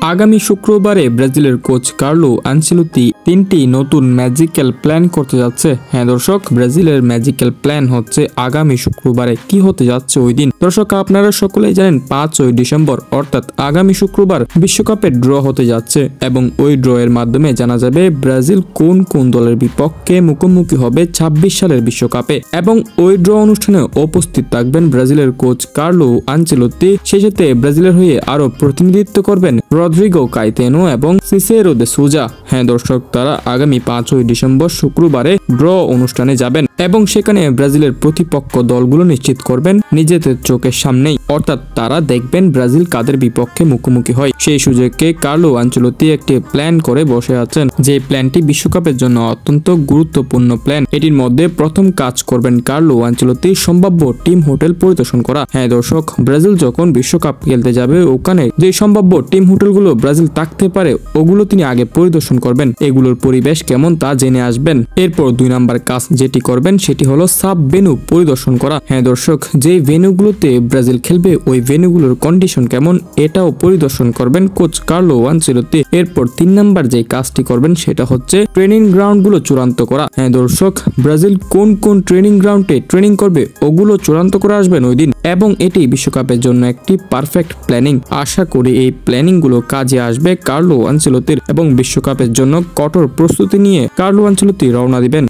আগামী শুক্রবারে ব্রাজিলের কোচ কার্লো আনচেলত্তি 3টি নতুন ম্যাজিক্যাল প্ল্যান করতে যাচ্ছে। হ্যাঁ দর্শক, ব্রাজিলের ম্যাজিক্যাল প্ল্যান হচ্ছে আগামী শুক্রবারে কি হতে যাচ্ছে ওই দিন। দর্শক, আপনারা সকলেই জানেন 5ই ডিসেম্বর অর্থাৎ আগামী শুক্রবার বিশ্বকাপের ড্র হতে যাচ্ছে এবং ওই ড্র এর মাধ্যমে জানা যাবে ব্রাজিল কোন কোন দলের বিপক্ষে মুখোমুখি হবে 26 সালের বিশ্বকাপে এবং ওই ড্র অনুষ্ঠানে উপস্থিত থাকবেন ব্রাজিলের কোচ কার্লো আনচেলত্তি। সেই সাথে ব্রাজিলের হয়ে আরো প্রতিনিধিত্ব করবেন রদ্রিগো কাইতেনো এবং সিসেরো দে সুজা। হ্যাঁ দর্শক, তারা আগামী 5ই ডিসেম্বর শুক্রবারে ড্র অনুষ্ঠানে যাবেন এবং সেখানে ব্রাজিলের প্রতিপক্ষ দলগুলো নিশ্চিত করবেন নিজেদের চোখের সামনেই, অর্থাৎ তারা দেখবেন ব্রাজিল কাদের বিপক্ষে মুখোমুখি হয়। সেই সুযোগে কার্লো আনচেলত্তি একটি প্ল্যান করে বসে আছেন, যে প্ল্যানটি বিশ্বকাপের জন্য অত্যন্ত গুরুত্বপূর্ণ প্ল্যান। এটির মধ্যে প্রথম কাজ করবেন কার্লো আনচেলত্তি সম্ভাব্য টিম হোটেল পরিদর্শন করা। হ্যাঁ দর্শক, ব্রাজিল যখন বিশ্বকাপ খেলতে যাবে ওখানে যে সম্ভাব্য টিম হোটেলগুলো ব্রাজিল থাকতে পারে ওগুলো তিনি আগে পরিদর্শন করবেন, এগুলোর পরিবেশ কেমন তা জেনে আসবেন। এরপর 2 নাম্বার কাজ যেটি করবেন সেটি হলো সাব ভেন্যু পরিদর্শন করা। হ্যাঁ দর্শক, যে ভেন্যুগুলোতে ব্রাজিল খেলবে ওই ভেন্যুগুলোর কন্ডিশন কেমন এটাও পরিদর্শন করবেন কোচ কার্লো আনচেলত্তি। এরপর 3 নাম্বার যে কাজটি করবেন সেটা হচ্ছে ট্রেনিং গ্রাউন্ড গুলো চূড়ান্ত করা। হ্যাঁ দর্শক, ব্রাজিল কোন কোন ট্রেনিং গ্রাউন্ডে ট্রেনিং করবে ওগুলো চূড়ান্ত করে আসবেন ওই দিন এবং এটি বিশ্বকাপের জন্য একটি পারফেক্ট প্ল্যানিং। আশা করি এই প্ল্যানিং গুলো কাজে আসবে কার্লো আনচেলত্তির এবং বিশ্বকাপের জন্য কঠোর প্রস্তুতি নিয়ে কার্লো আনচেলত্তি রওনা দিবেন।